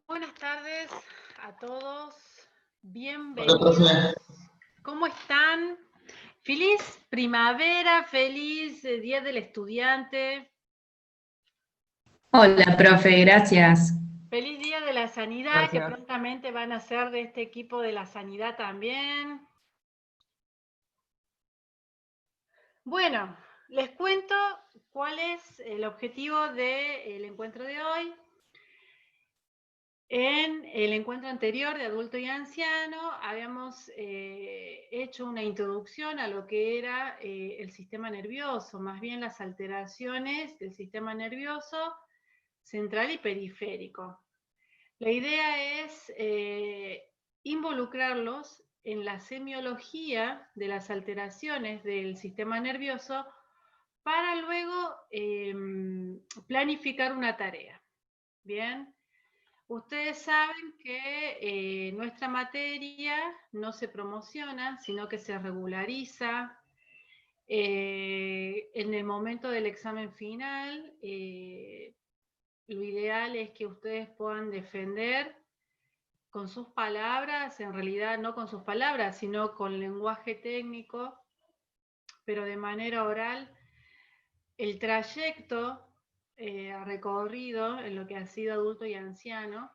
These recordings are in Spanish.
Buenas tardes a todos, Hola, bienvenidos. profe. ¿Cómo están? Feliz primavera, feliz Día del Estudiante, Hola, profe, gracias. feliz Día de la Sanidad, que Gracias. prontamente van a ser de este equipo de la sanidad también. Bueno, les cuento cuál es el objetivo del encuentro de hoy. En el encuentro anterior de adulto y anciano habíamos hecho una introducción a lo que era el sistema nervioso, más bien las alteraciones del sistema nervioso central y periférico. La idea es involucrarlos en la semiología de las alteraciones del sistema nervioso para luego planificar una tarea. Bien. Ustedes saben que nuestra materia no se promociona, sino que se regulariza. En el momento del examen final, lo ideal es que ustedes puedan defender con sus palabras, en realidad no con sus palabras, sino con lenguaje técnico, pero de manera oral, el trayecto recorrido en lo que ha sido adulto y anciano,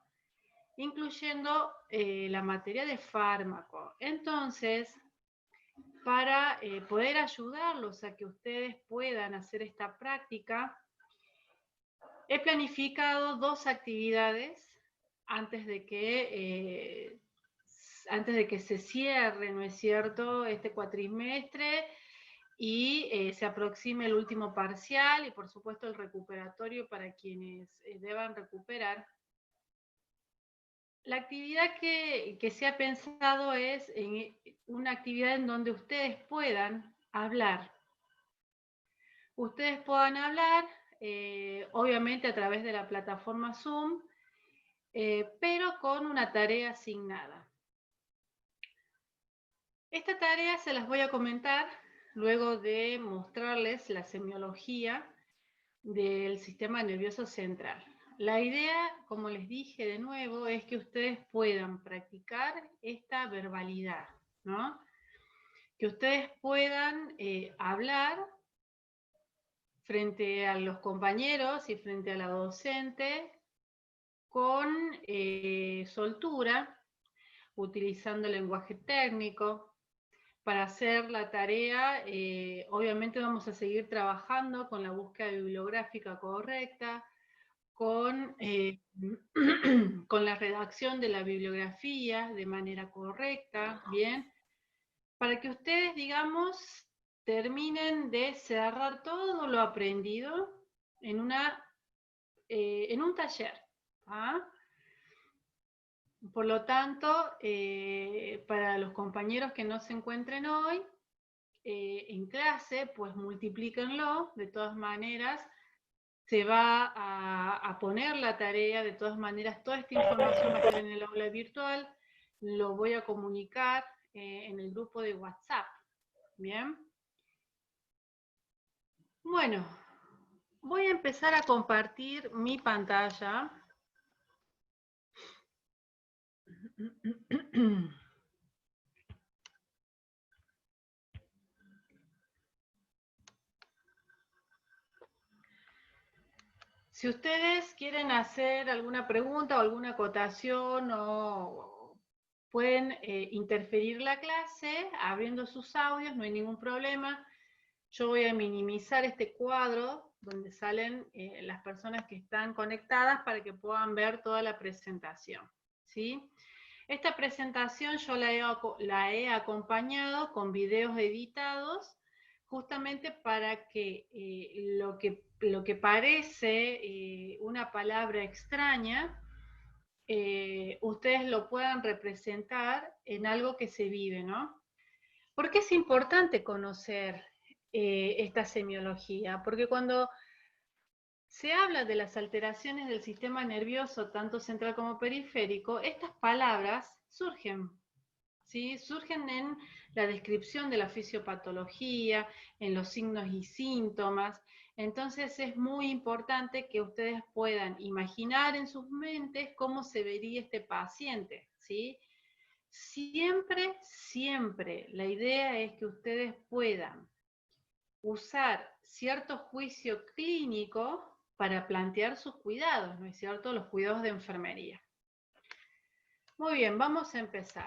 incluyendo la materia de fármaco. Entonces, para poder ayudarlos a que ustedes puedan hacer esta práctica, he planificado dos actividades antes de que se cierre, ¿no es cierto?, este cuatrimestre y se aproxime el último parcial y por supuesto el recuperatorio para quienes deban recuperar. La actividad que se ha pensado es en una actividad en donde ustedes puedan hablar. Ustedes puedan hablar, obviamente a través de la plataforma Zoom, pero con una tarea asignada. Esta tarea se las voy a comentar luego de mostrarles la semiología del sistema nervioso central. La idea, como les dije de nuevo, es que ustedes puedan practicar esta verbalidad, ¿no? Que ustedes puedan hablar frente a los compañeros y frente a la docente con soltura, utilizando el lenguaje técnico. Para hacer la tarea, obviamente vamos a seguir trabajando con la búsqueda bibliográfica correcta, con la redacción de la bibliografía de manera correcta, ¿bien? Para que ustedes, digamos, terminen de cerrar todo lo aprendido en un taller. ¿Ah? Por lo tanto, para los compañeros que no se encuentren hoy en clase, pues multiplíquenlo, de todas maneras, se va a poner la tarea, de todas maneras, toda esta información va a estar en el aula virtual, lo voy a comunicar en el grupo de WhatsApp, ¿bien? Bueno, voy a empezar a compartir mi pantalla. Si ustedes quieren hacer alguna pregunta o alguna acotación o pueden interferir la clase abriendo sus audios, no hay ningún problema. Yo voy a minimizar este cuadro donde salen las personas que están conectadas para que puedan ver toda la presentación, ¿sí? Esta presentación yo la he acompañado con videos editados justamente para que lo que parece una palabra extraña, ustedes lo puedan representar en algo que se vive, ¿no? ¿Por qué es importante conocer esta semiología? Porque cuando se habla de las alteraciones del sistema nervioso, tanto central como periférico, estas palabras surgen, ¿sí? Surgen en la descripción de la fisiopatología, en los signos y síntomas, Entonces es muy importante que ustedes puedan imaginar en sus mentes cómo se vería este paciente, ¿sí? Siempre, siempre la idea es que ustedes puedan usar cierto juicio clínico para plantear sus cuidados, ¿no es cierto? Los cuidados de enfermería. Muy bien, vamos a empezar.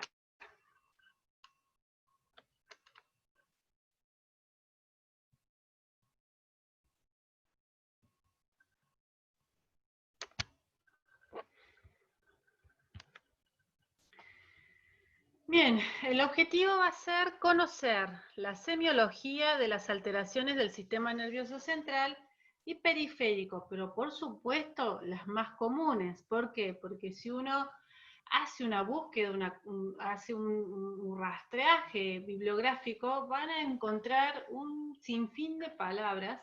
Bien, el objetivo va a ser conocer la semiología de las alteraciones del sistema nervioso central y periférico, pero por supuesto las más comunes. ¿Por qué? Porque si uno hace una búsqueda, hace un rastreaje bibliográfico, van a encontrar un sinfín de palabras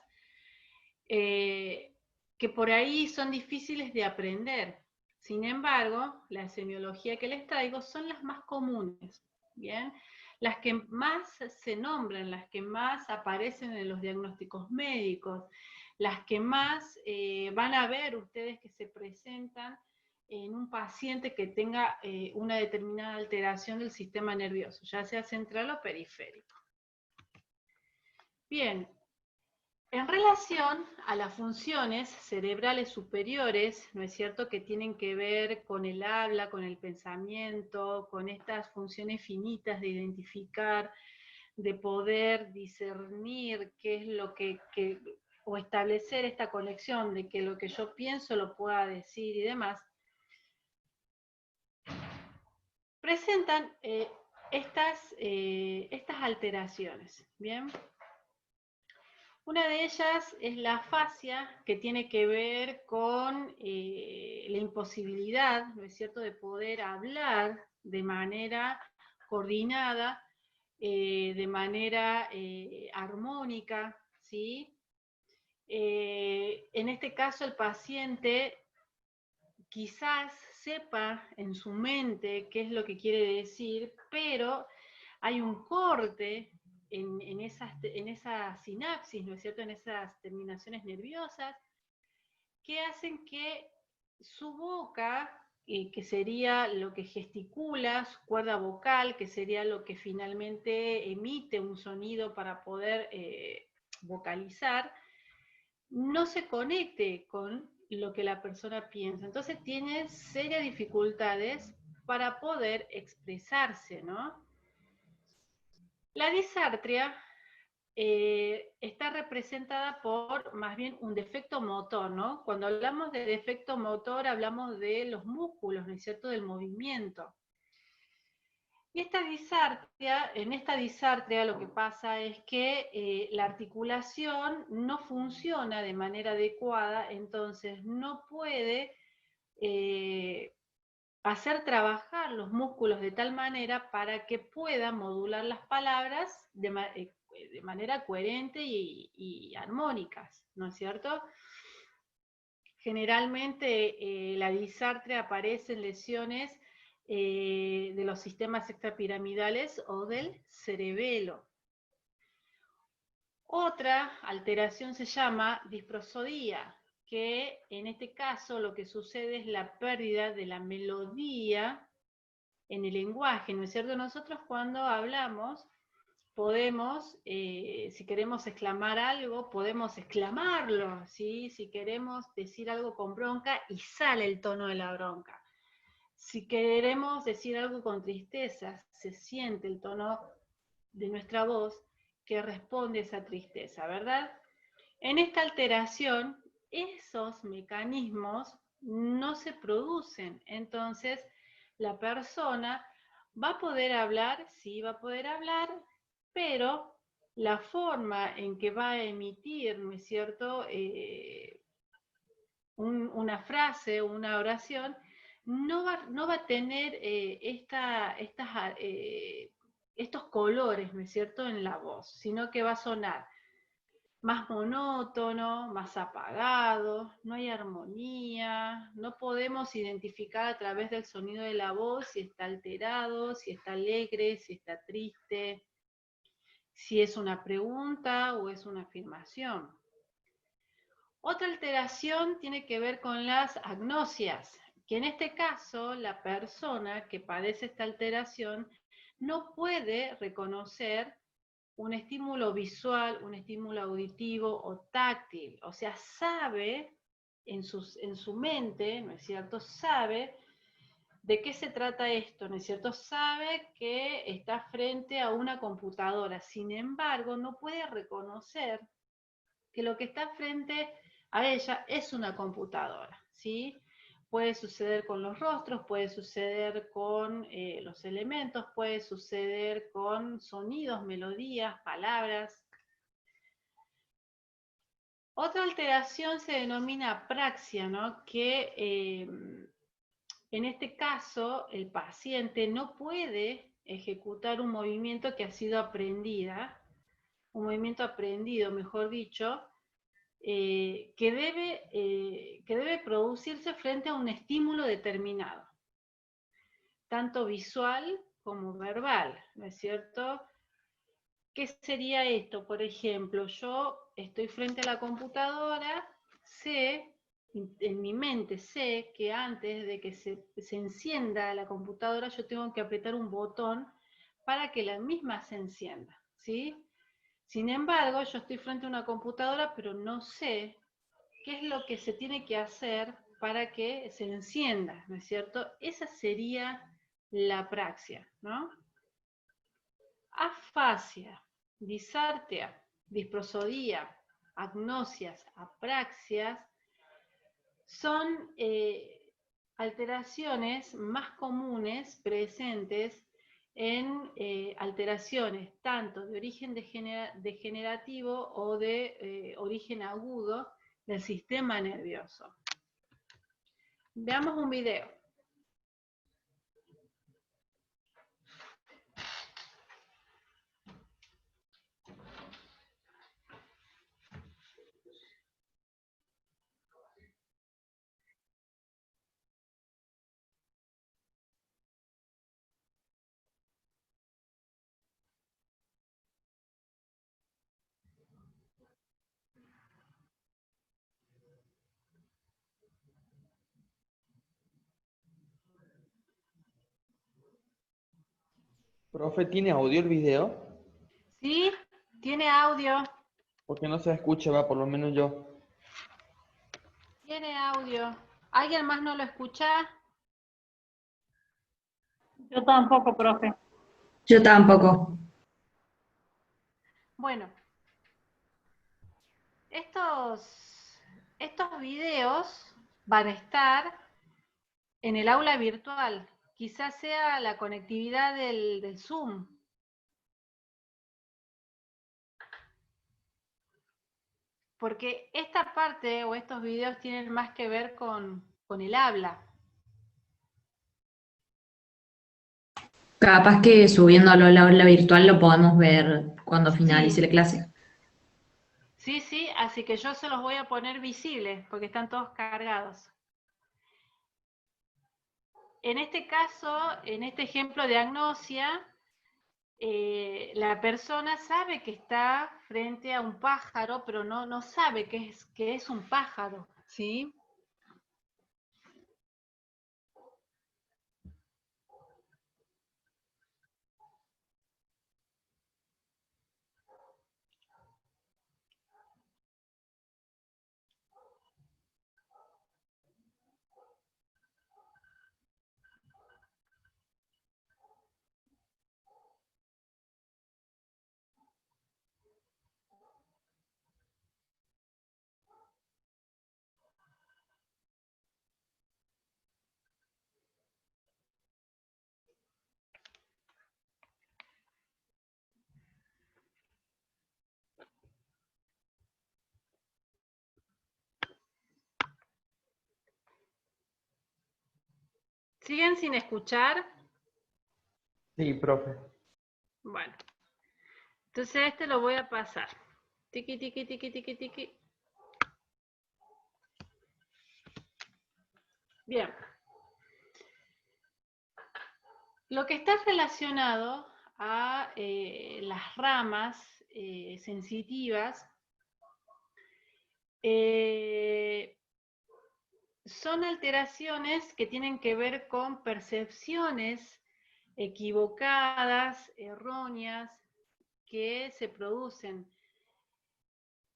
que por ahí son difíciles de aprender. Sin embargo, la semiología que les traigo son las más comunes, ¿bien? Las que más se nombran, las que más aparecen en los diagnósticos médicos, las que más van a ver ustedes que se presentan en un paciente que tenga una determinada alteración del sistema nervioso, ya sea central o periférico. Bien, en relación a las funciones cerebrales superiores, ¿no es cierto?, que tienen que ver con el habla, con el pensamiento, con estas funciones finitas de identificar, de poder discernir qué es lo o establecer esta conexión de que lo que yo pienso lo pueda decir y demás, presentan estas alteraciones, ¿bien? Una de ellas es la afasia, que tiene que ver con la imposibilidad, ¿no es cierto?, de poder hablar de manera coordinada, de manera armónica, ¿sí? En este caso el paciente quizás sepa en su mente qué es lo que quiere decir, pero hay un corte en esa sinapsis, ¿no es cierto?, en esas terminaciones nerviosas, que hacen que su boca, que sería lo que gesticula, su cuerda vocal, que sería lo que finalmente emite un sonido para poder vocalizar, no se conecte con lo que la persona piensa. Entonces tiene serias dificultades para poder expresarse, ¿no? La disartria está representada por más bien un defecto motor, ¿no? Cuando hablamos de defecto motor hablamos de los músculos, ¿no es cierto?, del movimiento. Y en esta disartria lo que pasa es que la articulación no funciona de manera adecuada, entonces no puede hacer trabajar los músculos de tal manera para que pueda modular las palabras de manera coherente y armónicas, ¿no es cierto? Generalmente la disartria aparece en lesiones de los sistemas extrapiramidales o del cerebelo. Otra alteración se llama disprosodía, que en este caso lo que sucede es la pérdida de la melodía en el lenguaje, ¿no es cierto? Nosotros cuando hablamos podemos, si queremos exclamar algo, podemos exclamarlo, ¿sí? Si queremos decir algo con bronca y sale el tono de la bronca. Si queremos decir algo con tristeza, se siente el tono de nuestra voz que responde a esa tristeza, ¿verdad? En esta alteración, esos mecanismos no se producen, entonces la persona va a poder hablar, sí va a poder hablar, pero la forma en que va a emitir, ¿no es cierto?, una frase o una oración, no va a tener estos colores, ¿no es cierto?, en la voz, sino que va a sonar más monótono, más apagado, no hay armonía, no podemos identificar a través del sonido de la voz si está alterado, si está alegre, si está triste, si es una pregunta o es una afirmación. Otra alteración tiene que ver con las agnosias, que en este caso la persona que padece esta alteración no puede reconocer un estímulo visual, un estímulo auditivo o táctil. O sea, sabe en su mente, ¿no es cierto? Sabe de qué se trata esto, ¿no es cierto? Sabe que está frente a una computadora. Sin embargo, no puede reconocer que lo que está frente a ella es una computadora, ¿sí? Puede suceder con los rostros, puede suceder con los elementos, puede suceder con sonidos, melodías, palabras. Otra alteración se denomina apraxia, ¿no? Que en este caso el paciente no puede ejecutar un movimiento que ha sido un movimiento aprendido, mejor dicho, que debe producirse frente a un estímulo determinado, tanto visual como verbal, ¿no es cierto? ¿Qué sería esto? Por ejemplo, yo estoy frente a la computadora, sé, en mi mente sé que antes de que se encienda la computadora yo tengo que apretar un botón para que la misma se encienda, ¿sí? Sin embargo, yo estoy frente a una computadora, pero no sé qué es lo que se tiene que hacer para que se encienda, ¿no es cierto? Esa sería la apraxia, ¿no? Afasia, disartea, disprosodía, agnosias, apraxias son alteraciones más comunes presentes en alteraciones tanto de origen degenerativo o de origen agudo del sistema nervioso. Veamos un video. Profe, ¿tiene audio el video? ¿Sí? ¿Tiene audio? Porque no se escucha, va, por lo menos yo. Tiene audio. ¿Alguien más no lo escucha? Yo tampoco, profe. Yo tampoco. Bueno, estos videos van a estar en el aula virtual. Quizás sea la conectividad del Zoom. Porque esta parte o estos videos tienen más que ver con el habla. Capaz que subiéndolo a la aula virtual lo podemos ver cuando finalice Sí, la clase. sí, así que yo se los voy a poner visibles porque están todos cargados. En este caso, en este ejemplo de agnosia, la persona sabe que está frente a un pájaro, pero no sabe que es un pájaro, ¿sí? ¿Siguen sin escuchar? Sí, profe. Bueno, entonces este lo voy a pasar. Tiki, tiki, tiki, tiki, tiki. Bien. Lo que está relacionado a las ramas sensitivas son alteraciones que tienen que ver con percepciones equivocadas, erróneas, que se producen.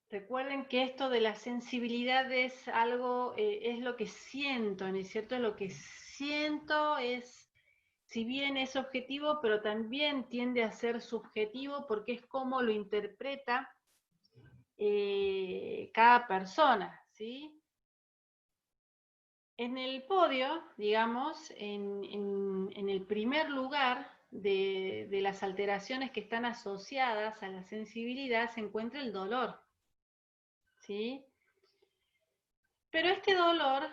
Recuerden que esto de la sensibilidad es algo, es lo que siento, ¿no es cierto? Lo que siento es, si bien es objetivo, pero también tiende a ser subjetivo porque es como lo interpreta cada persona, ¿sí? En el podio, digamos, en el primer lugar de las alteraciones que están asociadas a la sensibilidad se encuentra el dolor, ¿sí? Pero este dolor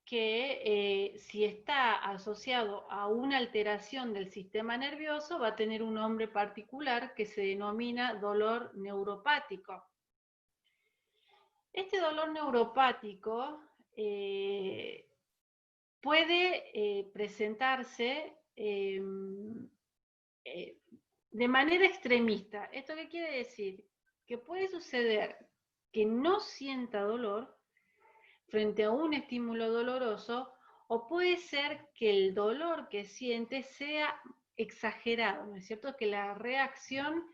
que si está asociado a una alteración del sistema nervioso va a tener un nombre particular que se denomina dolor neuropático. Este dolor neuropático puede presentarse de manera extremista. ¿Esto qué quiere decir? Que puede suceder que no sienta dolor frente a un estímulo doloroso, o puede ser que el dolor que siente sea exagerado, ¿no es cierto? Que la reacción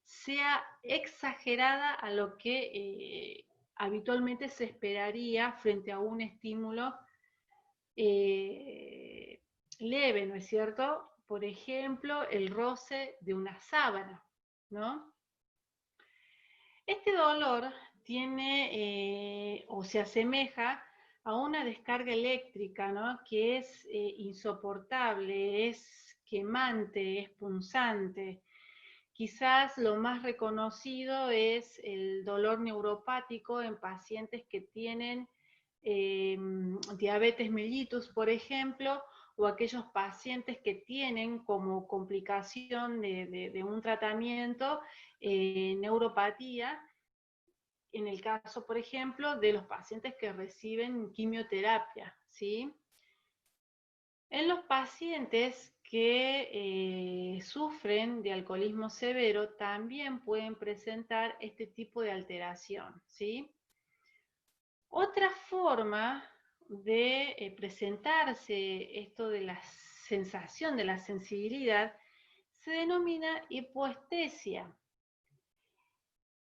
sea exagerada a lo que habitualmente se esperaría frente a un estímulo leve, ¿no es cierto? Por ejemplo, el roce de una sábana, ¿no? Este dolor tiene o se asemeja a una descarga eléctrica, ¿no? Que es insoportable, es quemante, es punzante. Quizás lo más reconocido es el dolor neuropático en pacientes que tienen diabetes mellitus, por ejemplo, o aquellos pacientes que tienen como complicación de un tratamiento neuropatía, en el caso, por ejemplo, de los pacientes que reciben quimioterapia, ¿sí? En los pacientes que sufren de alcoholismo severo también pueden presentar este tipo de alteración, ¿sí? Otra forma de presentarse esto de la sensación de la sensibilidad se denomina hipoestesia.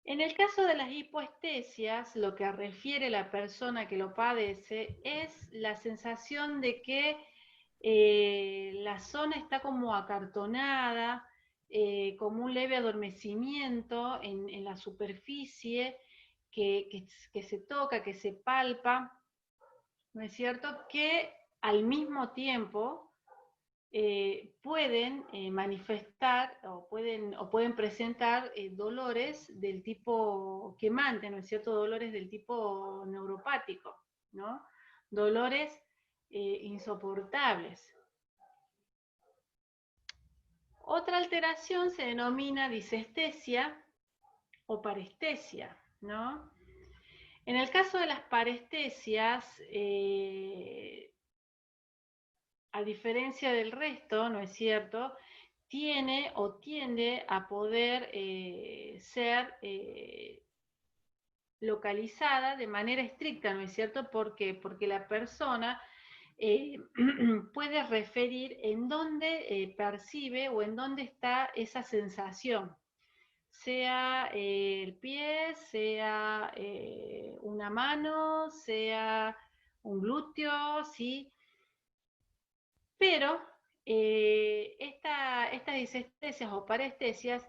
En el caso de las hipoestesias, lo que refiere la persona que lo padece es la sensación de que la zona está como acartonada, como un leve adormecimiento en la superficie que se toca, que se palpa, ¿no es cierto? Que al mismo tiempo pueden manifestar o pueden presentar dolores del tipo quemante, ¿no es cierto? Dolores del tipo neuropático, ¿no? Dolores insoportables. Otra alteración se denomina disestesia o parestesia, ¿no? En el caso de las parestesias, a diferencia del resto, ¿no es cierto?, tiene o tiende a poder ser localizada de manera estricta, ¿no es cierto? ¿Por qué? Porque la persona puede referir en dónde percibe o en dónde está esa sensación, sea el pie, sea una mano, sea un glúteo, ¿sí? Pero estas disestesias o parestesias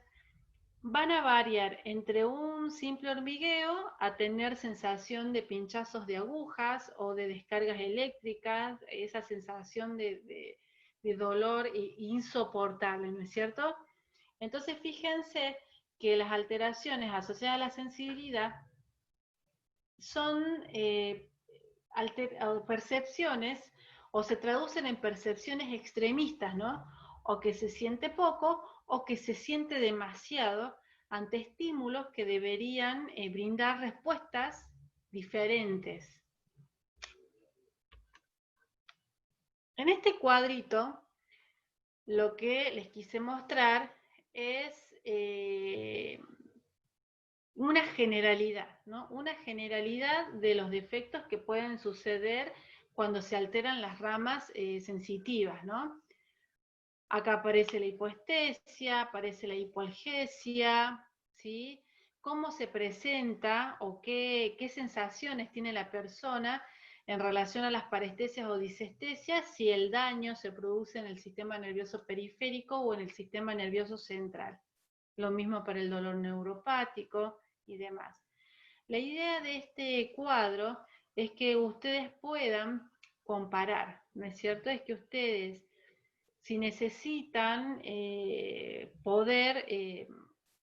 van a variar entre un simple hormigueo a tener sensación de pinchazos de agujas o de descargas eléctricas, esa sensación de dolor insoportable, ¿no es cierto? Entonces fíjense que las alteraciones asociadas a la sensibilidad son percepciones o se traducen en percepciones extremistas, ¿no? O que se siente poco o que se siente demasiado ante estímulos que deberían brindar respuestas diferentes. En este cuadrito, lo que les quise mostrar es una generalidad, ¿no? Una generalidad de los defectos que pueden suceder cuando se alteran las ramas sensitivas, ¿no? Acá aparece la hipoestesia, aparece la hipoalgesia, ¿sí? Cómo se presenta o qué sensaciones tiene la persona en relación a las parestesias o disestesias si el daño se produce en el sistema nervioso periférico o en el sistema nervioso central. Lo mismo para el dolor neuropático y demás. La idea de este cuadro es que ustedes puedan comparar, ¿no es cierto? Es que ustedes, si necesitan poder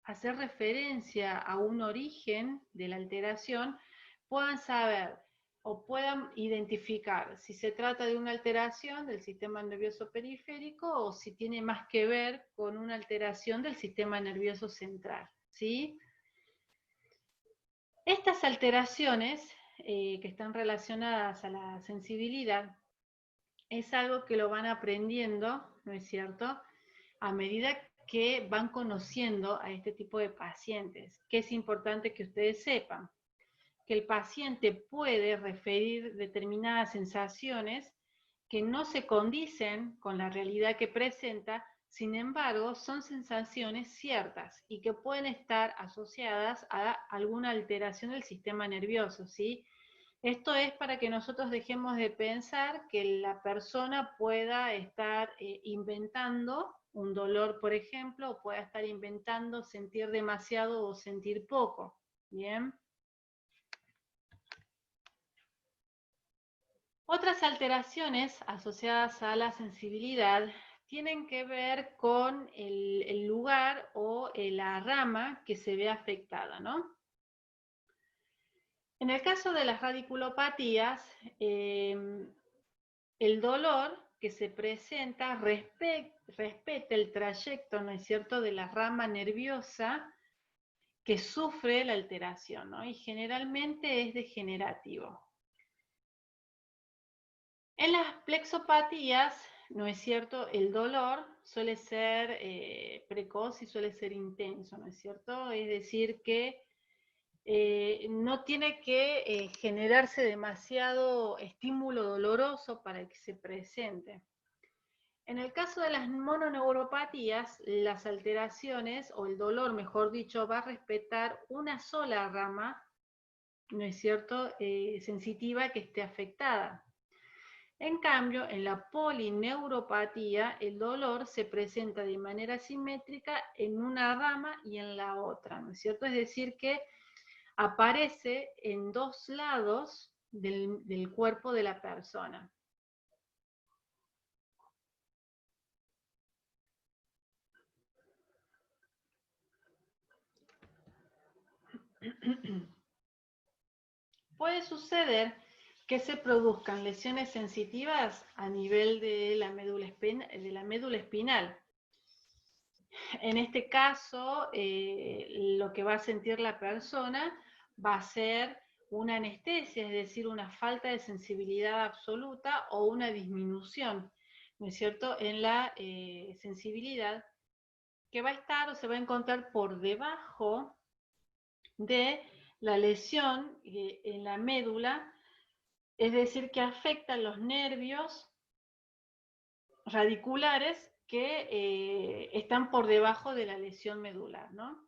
hacer referencia a un origen de la alteración, puedan saber o puedan identificar si se trata de una alteración del sistema nervioso periférico o si tiene más que ver con una alteración del sistema nervioso central, ¿sí? Estas alteraciones que están relacionadas a la sensibilidad es algo que lo van aprendiendo, ¿no es cierto?, a medida que van conociendo a este tipo de pacientes, que es importante que ustedes sepan que el paciente puede referir determinadas sensaciones que no se condicen con la realidad que presenta, sin embargo, son sensaciones ciertas y que pueden estar asociadas a alguna alteración del sistema nervioso, ¿sí? Esto es para que nosotros dejemos de pensar que la persona pueda estar inventando un dolor, por ejemplo, o pueda estar inventando sentir demasiado o sentir poco. ¿Bien? Otras alteraciones asociadas a la sensibilidad tienen que ver con el lugar o la rama que se ve afectada, ¿no? En el caso de las radiculopatías, el dolor que se presenta respeta el trayecto, ¿no es cierto?, de la rama nerviosa que sufre la alteración, ¿no? Y generalmente es degenerativo. En las plexopatías, ¿no es cierto?, el dolor suele ser precoz y suele ser intenso, ¿no es cierto? Es decir, que no tiene que generarse demasiado estímulo doloroso para que se presente. En el caso de las mononeuropatías, las alteraciones, o el dolor, mejor dicho, va a respetar una sola rama, ¿no es cierto?, sensitiva que esté afectada. En cambio, en la polineuropatía, el dolor se presenta de manera simétrica en una rama y en la otra, ¿no es cierto? Es decir, que aparece en dos lados del cuerpo de la persona. Puede suceder que se produzcan lesiones sensitivas a nivel de la médula espinal. En este caso, lo que va a sentir la persona va a ser una anestesia, es decir, una falta de sensibilidad absoluta o una disminución, ¿no es cierto?, en la sensibilidad, que va a estar o se va a encontrar por debajo de la lesión en la médula, es decir, que afecta los nervios radiculares que están por debajo de la lesión medular, ¿no?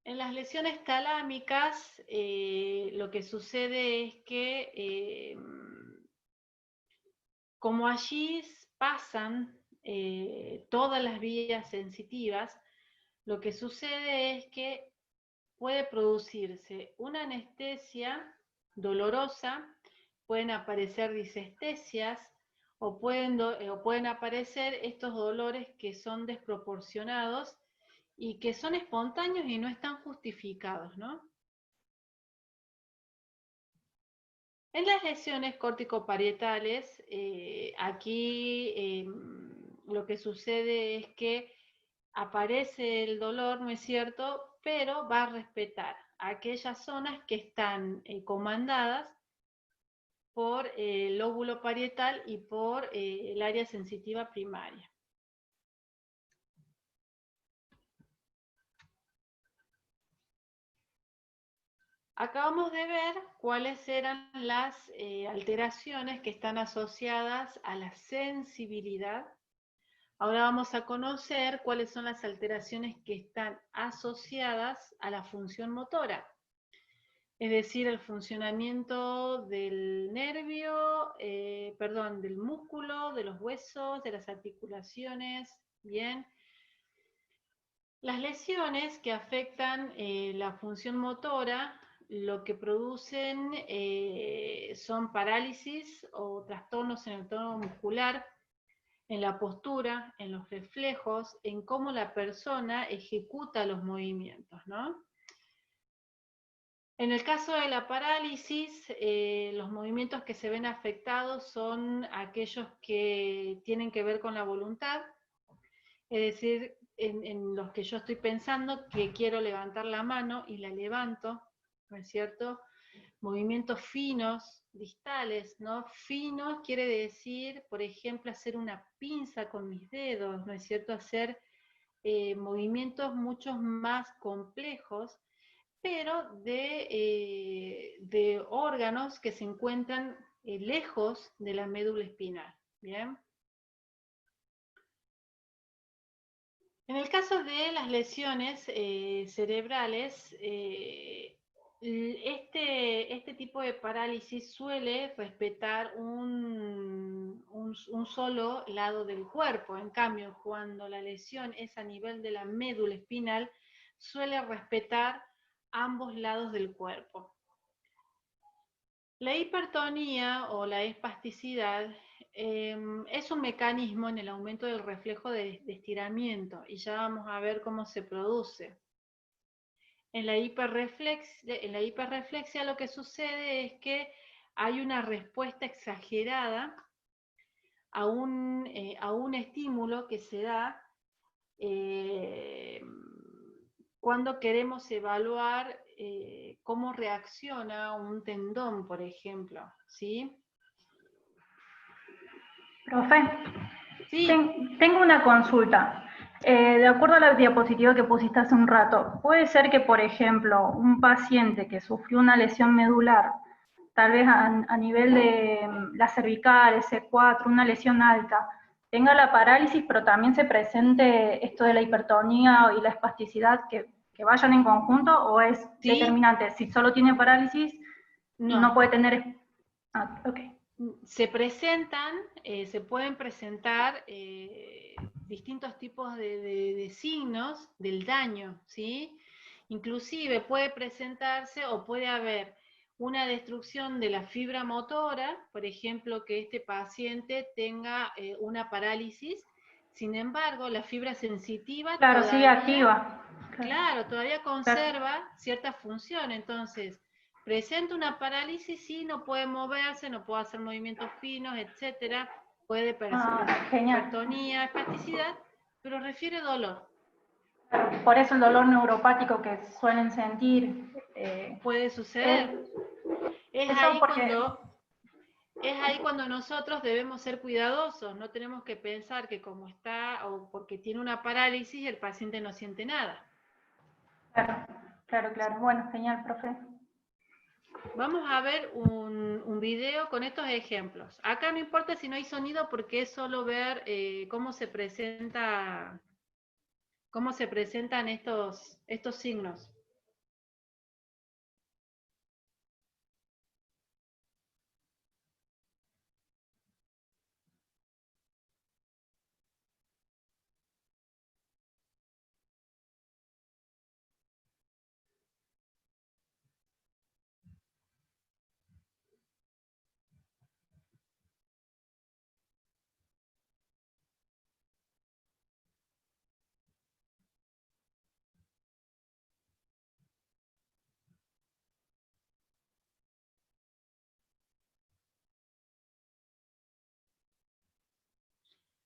En las lesiones talámicas, lo que sucede es que, como allí pasan todas las vías sensitivas, lo que sucede es que puede producirse una anestesia dolorosa, pueden aparecer disestesias, o pueden aparecer estos dolores que son desproporcionados y que son espontáneos y no están justificados, ¿no? En las lesiones corticoparietales, aquí lo que sucede es que aparece el dolor, ¿no es cierto?, pero va a respetar aquellas zonas que están comandadas por el lóbulo parietal y por el área sensitiva primaria. Acabamos de ver cuáles eran las alteraciones que están asociadas a la sensibilidad. Ahora vamos a conocer cuáles son las alteraciones que están asociadas a la función motora. Es decir, el funcionamiento del nervio, del músculo, de los huesos, de las articulaciones, ¿bien? Las lesiones que afectan la función motora, lo que producen son parálisis o trastornos en el tono muscular, en la postura, en los reflejos, en cómo la persona ejecuta los movimientos, ¿no? En el caso de la parálisis, los movimientos que se ven afectados son aquellos que tienen que ver con la voluntad, es decir, en los que yo estoy pensando que quiero levantar la mano y la levanto, ¿no es cierto? Movimientos finos, distales, ¿no? Finos quiere decir, por ejemplo, hacer una pinza con mis dedos, ¿no es cierto? Hacer movimientos mucho más complejos, pero de órganos que se encuentran lejos de la médula espinal, ¿bien? En el caso de las lesiones cerebrales, este tipo de parálisis suele respetar un solo lado del cuerpo. En cambio, cuando la lesión es a nivel de la médula espinal, suele respetar ambos lados del cuerpo. La hipertonía o la espasticidad es un mecanismo en el aumento del reflejo de estiramiento, y ya vamos a ver cómo se produce. En la hiperreflexia lo que sucede es que hay una respuesta exagerada a un estímulo que se da cuando queremos evaluar cómo reacciona un tendón, por ejemplo, ¿sí? Profe, Sí, tengo una consulta. De acuerdo a la diapositiva que pusiste hace un rato, ¿puede ser que, por ejemplo, un paciente que sufrió una lesión medular, tal vez a nivel de la cervical, S4, una lesión alta, tenga la parálisis, pero también se presente esto de la hipertonía y la espasticidad, que vayan en conjunto, o es sí, determinante? Si solo tiene parálisis, no no. puede tener... Ah, ok. Se pueden presentar distintos tipos de signos del daño, ¿sí? Inclusive puede presentarse o puede haber una destrucción de la fibra motora, por ejemplo, que este paciente tenga una parálisis. Sin embargo, la fibra sensitiva Claro, sigue todavía, activa. claro, todavía Claro. conserva cierta función. Entonces, presenta una parálisis, sí, no puede moverse, no puede hacer movimientos finos, etcétera. Puede presentar Genial. hipertonía, espasticidad, pero refiere dolor. Claro, por eso el dolor neuropático que suelen sentir. Puede suceder. Es Eso ahí porque, cuando Es ahí cuando nosotros debemos ser cuidadosos, no tenemos que pensar que como está o porque tiene una parálisis el paciente no siente nada. claro. Bueno, genial, profe. Vamos a ver un video con estos ejemplos. Acá no importa si no hay sonido porque es solo ver cómo se presentan estos signos.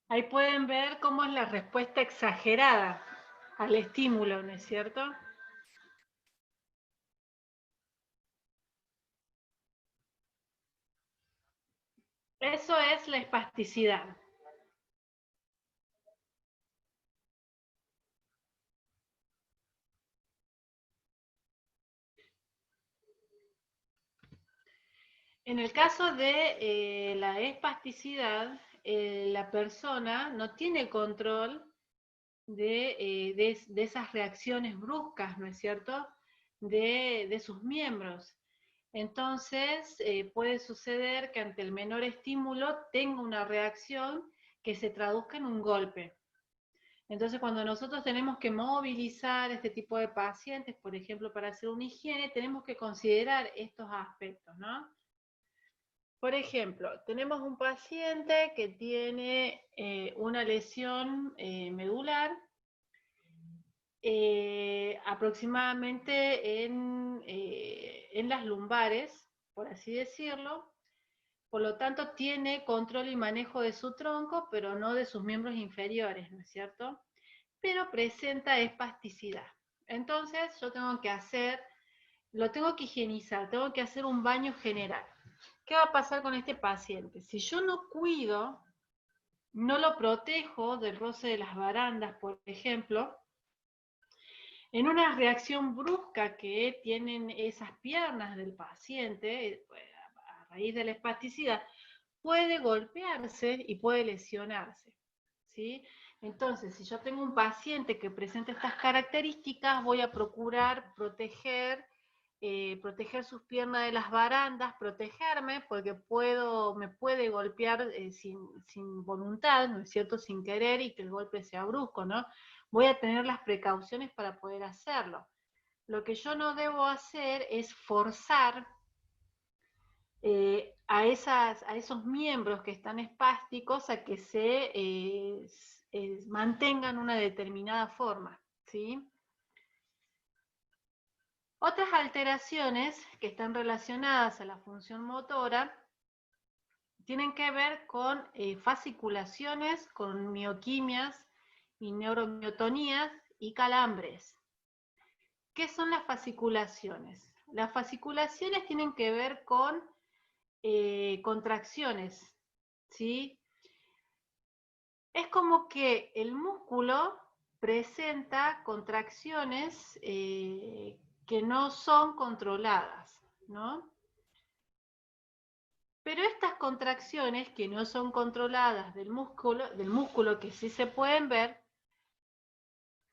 Ahí pueden ver cómo es la respuesta exagerada al estímulo, ¿no es cierto? Eso es la espasticidad. En el caso de la espasticidad, la persona no tiene control de esas reacciones bruscas, ¿no es cierto?, de sus miembros. Entonces, puede suceder que ante el menor estímulo tenga una reacción que se traduzca en un golpe. Entonces, cuando nosotros tenemos que movilizar este tipo de pacientes, por ejemplo, para hacer una higiene, tenemos que considerar estos aspectos, ¿no? Por ejemplo, tenemos un paciente que tiene una lesión medular, aproximadamente en las lumbares, por así decirlo. Por lo tanto, tiene control y manejo de su tronco, pero no de sus miembros inferiores, ¿no es cierto? Pero presenta espasticidad. Entonces, yo lo tengo que higienizar, tengo que hacer un baño general. ¿Qué va a pasar con este paciente? Si yo no cuido, no lo protejo del roce de las barandas, por ejemplo, en una reacción brusca que tienen esas piernas del paciente, a raíz de la espasticidad, puede golpearse y puede lesionarse, ¿sí? Entonces, si yo tengo un paciente que presenta estas características, voy a procurar proteger sus piernas de las barandas, protegerme, porque me puede golpear sin voluntad, ¿no es cierto?, sin querer, y que el golpe sea brusco, ¿no? Voy a tener las precauciones para poder hacerlo. Lo que yo no debo hacer es forzar a esos miembros que están espásticos a que se mantengan una determinada forma, ¿sí? Otras alteraciones que están relacionadas a la función motora tienen que ver con fasciculaciones, con mioquimias y neuromiotonías y calambres. ¿Qué son las fasciculaciones? Las fasciculaciones tienen que ver con contracciones, ¿sí? Es como que el músculo presenta contracciones que no son controladas, ¿no? Pero estas contracciones que no son controladas del músculo que sí se pueden ver,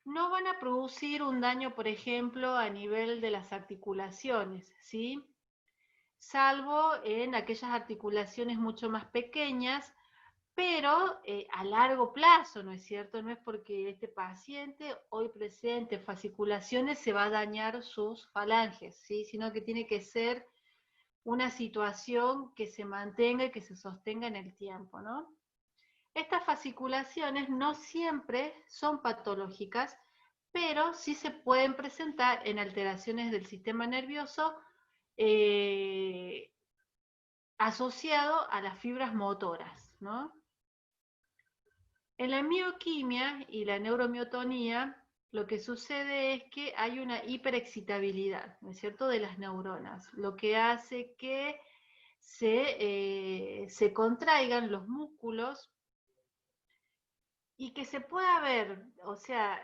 no van a producir un daño, por ejemplo, a nivel de las articulaciones, ¿sí? Salvo en aquellas articulaciones mucho más pequeñas, pero a largo plazo, ¿no es cierto? No es porque este paciente hoy presente fasciculaciones se va a dañar sus falanges, ¿sí? Sino que tiene que ser una situación que se mantenga y que se sostenga en el tiempo, ¿no? Estas fasciculaciones no siempre son patológicas, pero sí se pueden presentar en alteraciones del sistema nervioso asociado a las fibras motoras, ¿no? En la mioquimia y la neuromiotonía, lo que sucede es que hay una hiperexcitabilidad, ¿no es cierto?, de las neuronas, lo que hace que se contraigan los músculos y que se pueda ver, o sea,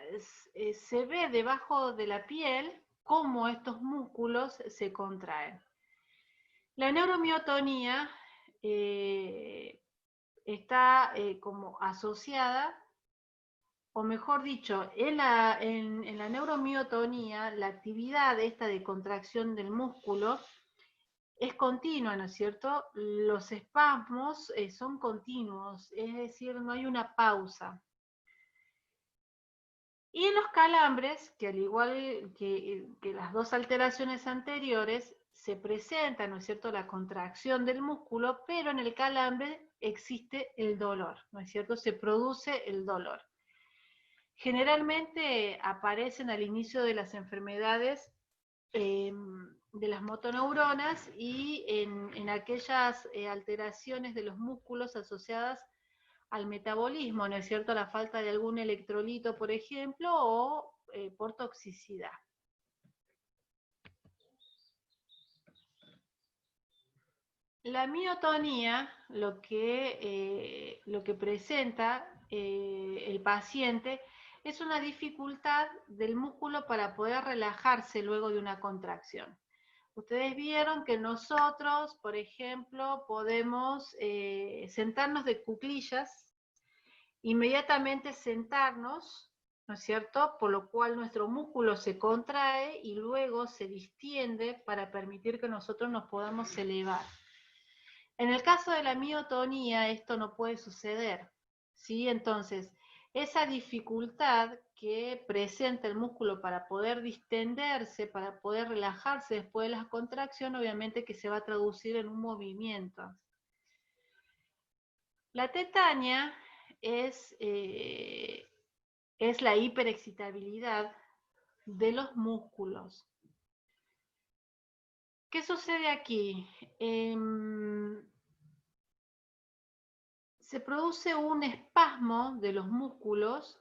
se ve debajo de la piel cómo estos músculos se contraen. La neuromiotonía está como asociada, o mejor dicho, en la neuromiotonía, la actividad esta de contracción del músculo es continua, ¿no es cierto? Los espasmos son continuos, es decir, no hay una pausa. Y en los calambres, que al igual que las dos alteraciones anteriores, se presenta, ¿no es cierto?, la contracción del músculo, pero en el calambre existe el dolor, ¿no es cierto?, se produce el dolor. Generalmente aparecen al inicio de las enfermedades de las motoneuronas y en aquellas alteraciones de los músculos asociadas al metabolismo, ¿no es cierto?, la falta de algún electrolito, por ejemplo, o por toxicidad. La miotonía, lo que presenta el paciente es una dificultad del músculo para poder relajarse luego de una contracción. Ustedes vieron que nosotros, por ejemplo, podemos sentarnos de cuclillas, inmediatamente sentarnos, ¿no es cierto? Por lo cual nuestro músculo se contrae y luego se distiende para permitir que nosotros nos podamos elevar. En el caso de la miotonía, esto no puede suceder, ¿sí? Entonces, esa dificultad que presenta el músculo para poder distenderse, para poder relajarse después de la contracción, obviamente que se va a traducir en un movimiento. La tetania es la hiperexcitabilidad de los músculos. ¿Qué sucede aquí? Se produce un espasmo de los músculos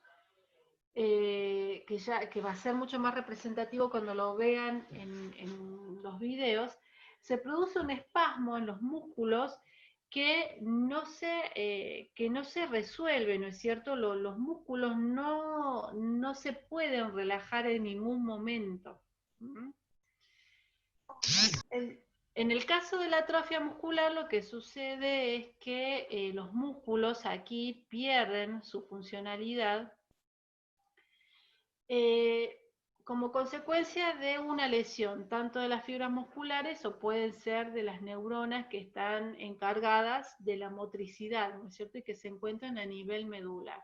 que va a ser mucho más representativo cuando lo vean en los videos. Se produce un espasmo en los músculos que no se resuelve, ¿no es cierto? Los músculos no se pueden relajar en ningún momento. En el caso de la atrofia muscular, lo que sucede es que los músculos aquí pierden su funcionalidad como consecuencia de una lesión, tanto de las fibras musculares o pueden ser de las neuronas que están encargadas de la motricidad, ¿no es cierto? Y que se encuentran a nivel medular.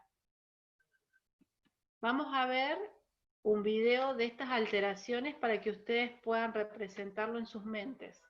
Vamos a ver un video de estas alteraciones para que ustedes puedan representarlo en sus mentes.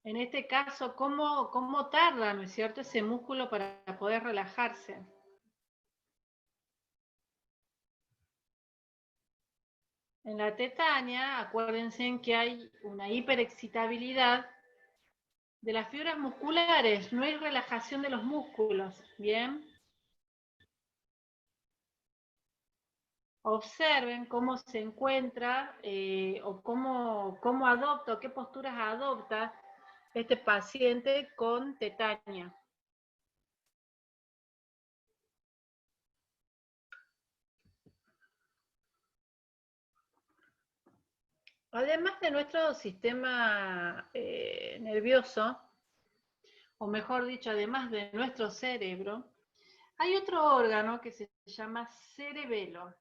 En este caso, ¿cómo tarda, ¿no es cierto?, ese músculo para poder relajarse? En la tetania, acuérdense en que hay una hiperexcitabilidad de las fibras musculares, no hay relajación de los músculos, ¿bien? Observen cómo se encuentra o cómo adopta o qué posturas adopta este paciente con tetania. Además de nuestro sistema nervioso, o mejor dicho, además de nuestro cerebro, hay otro órgano que se llama cerebelo.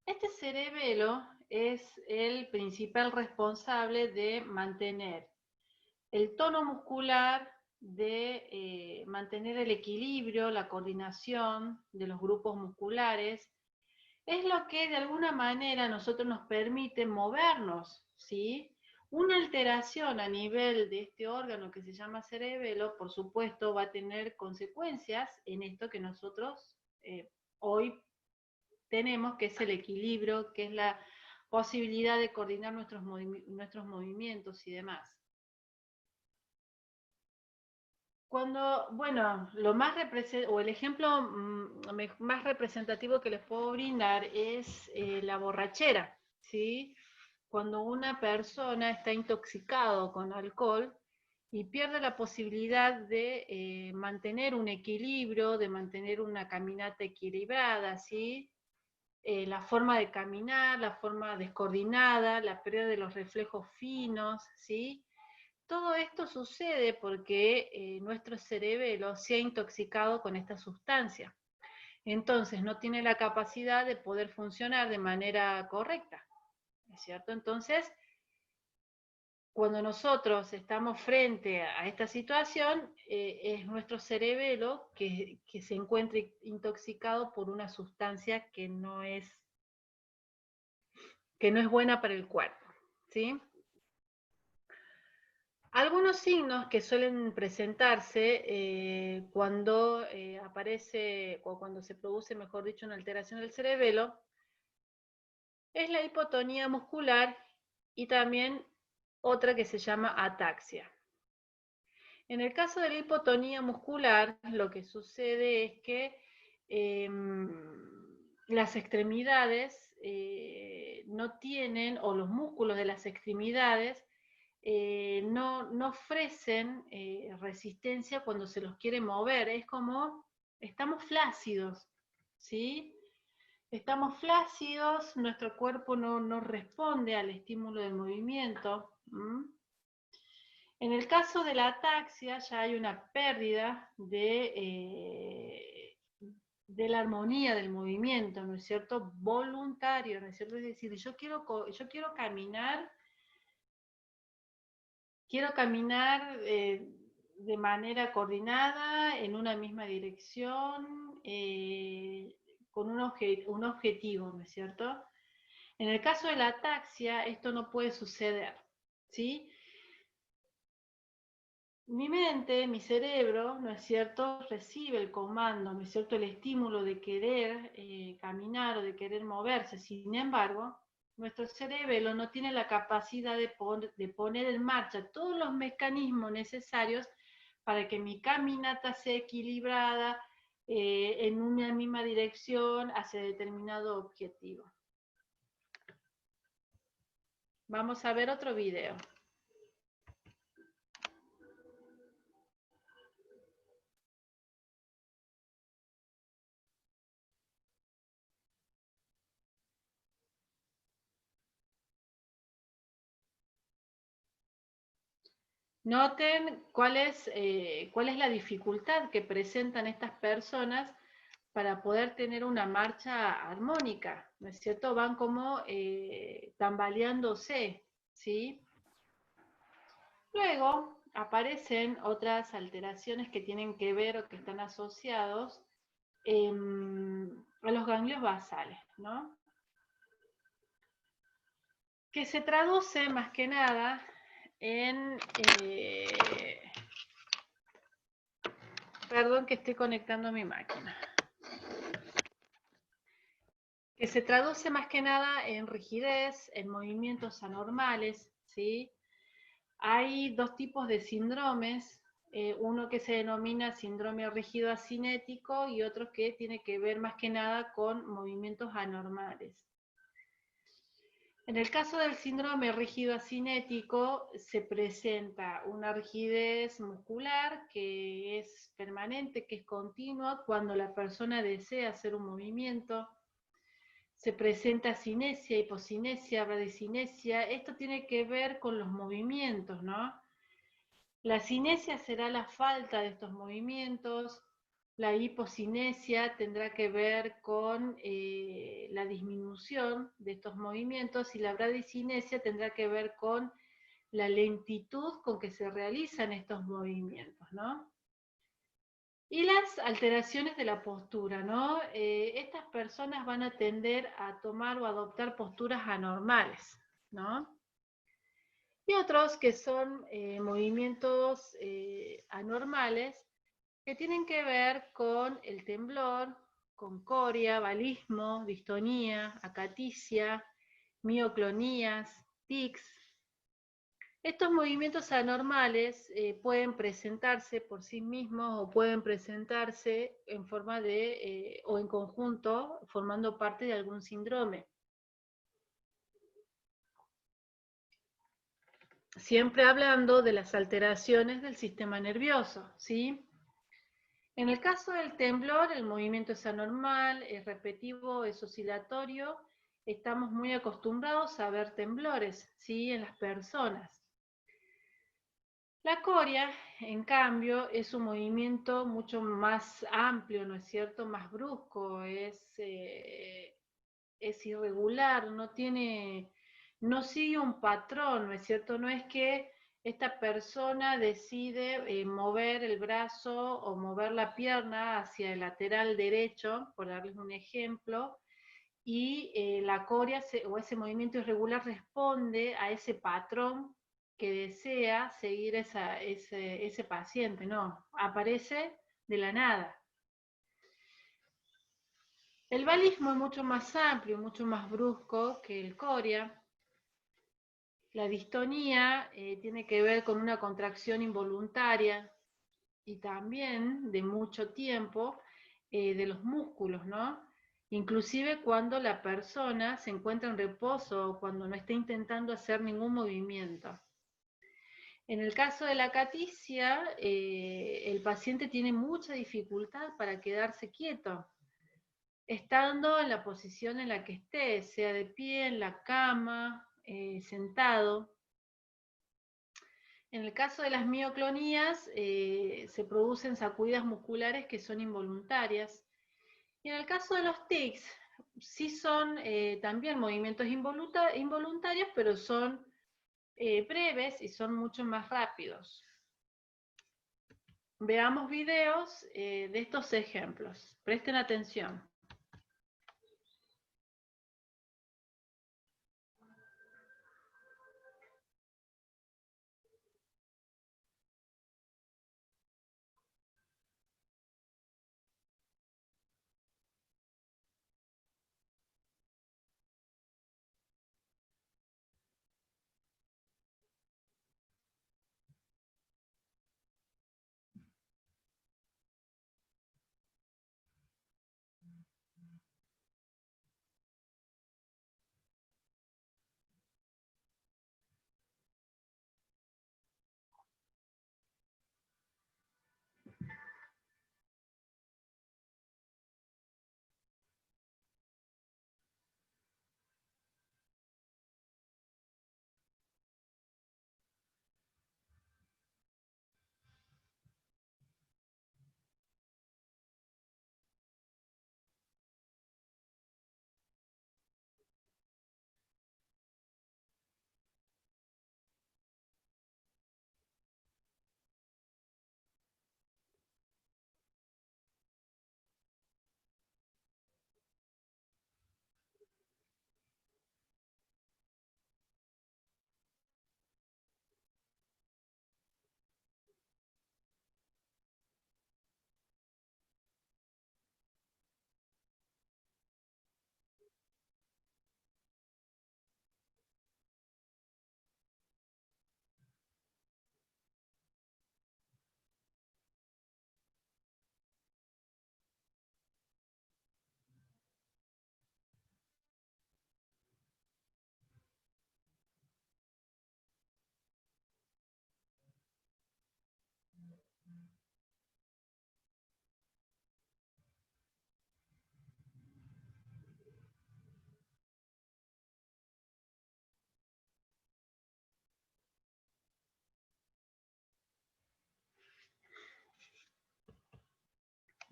Este cerebelo es el principal responsable de mantener el tono muscular, de mantener el equilibrio, la coordinación de los grupos musculares. Es lo que de alguna manera a nosotros nos permite movernos, ¿sí? Una alteración a nivel de este órgano que se llama cerebelo, por supuesto, va a tener consecuencias en esto que nosotros hoy tenemos, que es el equilibrio, que es la posibilidad de coordinar nuestros movimientos y demás. Bueno, el ejemplo más representativo que les puedo brindar es la borrachera, ¿sí? Cuando una persona está intoxicado con alcohol y pierde la posibilidad de mantener un equilibrio, de mantener una caminata equilibrada, ¿sí? La forma de caminar, la forma descoordinada, la pérdida de los reflejos finos, ¿sí? Todo esto sucede porque nuestro cerebelo se ha intoxicado con esta sustancia. Entonces no tiene la capacidad de poder funcionar de manera correcta, ¿es cierto? Entonces, cuando nosotros estamos frente a esta situación, es nuestro cerebelo que se encuentra intoxicado por una sustancia que no es buena para el cuerpo, ¿sí? Algunos signos que suelen presentarse cuando aparece, o cuando se produce, mejor dicho, una alteración del cerebelo, es la hipotonía muscular y también otra que se llama ataxia. En el caso de la hipotonía muscular, lo que sucede es que las extremidades no tienen, o los músculos de las extremidades no ofrecen resistencia cuando se los quiere mover. Es como, estamos flácidos, ¿sí? Estamos flácidos, nuestro cuerpo no responde al estímulo del movimiento. En el caso de la ataxia ya hay una pérdida de la armonía del movimiento, ¿no es cierto? Voluntario, ¿no es cierto? Es decir, yo quiero caminar, de manera coordinada, en una misma dirección, con un objetivo, ¿no es cierto? En el caso de la ataxia, esto no puede suceder, ¿sí? Mi mente, mi cerebro, ¿no es cierto?, recibe el comando, ¿no es cierto?, el estímulo de querer caminar o de querer moverse. Sin embargo, nuestro cerebro no tiene la capacidad de poner en marcha todos los mecanismos necesarios para que mi caminata sea equilibrada en una misma dirección hacia determinado objetivo. Vamos a ver otro video. Noten cuál es la dificultad que presentan estas personas para poder tener una marcha armónica, ¿no es cierto? Van como tambaleándose, ¿sí? Luego aparecen otras alteraciones que tienen que ver o que están asociados a los ganglios basales, ¿no? Que se traduce más que nada en... perdón que estoy conectando mi máquina. Que se traduce más que nada en rigidez, en movimientos anormales, ¿sí? Hay dos tipos de síndromes, uno que se denomina síndrome rígido acinético y otro que tiene que ver más que nada con movimientos anormales. En el caso del síndrome rígido acinético se presenta una rigidez muscular que es permanente, que es continua cuando la persona desea hacer un movimiento. Se presenta cinesia, hipocinesia, bradicinesia. Esto tiene que ver con los movimientos, ¿no? La cinesia será la falta de estos movimientos. La hipocinesia tendrá que ver con la disminución de estos movimientos y la bradicinesia tendrá que ver con la lentitud con que se realizan estos movimientos, ¿no? Y las alteraciones de la postura, ¿no? Estas personas van a tender a tomar o adoptar posturas anormales, ¿no? Y otros que son movimientos anormales que tienen que ver con el temblor, con coria, balismo, distonía, acaticia, mioclonías, tics. Estos movimientos anormales pueden presentarse por sí mismos o pueden presentarse en forma de, o en conjunto, formando parte de algún síndrome. Siempre hablando de las alteraciones del sistema nervioso, ¿sí? En el caso del temblor, el movimiento es anormal, es repetitivo, es oscilatorio. Estamos muy acostumbrados a ver temblores, ¿sí?, en las personas. La coria, en cambio, es un movimiento mucho más amplio, ¿no es cierto?, más brusco, es irregular, no sigue un patrón, ¿no es cierto? No es que esta persona decide mover el brazo o mover la pierna hacia el lateral derecho, por darles un ejemplo, y la coria o ese movimiento irregular responde a ese patrón que desea seguir ese paciente, no, aparece de la nada. El balismo es mucho más amplio, mucho más brusco que el coria. La distonía tiene que ver con una contracción involuntaria y también de mucho tiempo de los músculos, ¿no? Inclusive cuando la persona se encuentra en reposo o cuando no está intentando hacer ningún movimiento. En el caso de la acaticia, el paciente tiene mucha dificultad para quedarse quieto, estando en la posición en la que esté, sea de pie, en la cama, sentado. En el caso de las mioclonías, se producen sacudidas musculares que son involuntarias. Y en el caso de los tics, sí son también movimientos involuntarios, pero son breves y son mucho más rápidos. Veamos videos de estos ejemplos. Presten atención.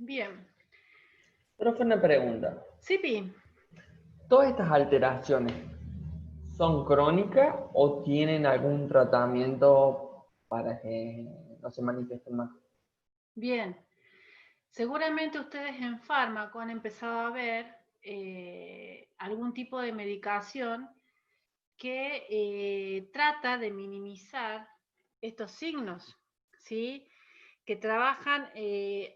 Bien. Profe, una pregunta. Sí, Pi. ¿Todas estas alteraciones son crónicas o tienen algún tratamiento para que no se manifiesten más? Bien. Seguramente ustedes en fármaco han empezado a ver algún tipo de medicación que trata de minimizar estos signos, ¿sí? Que trabajan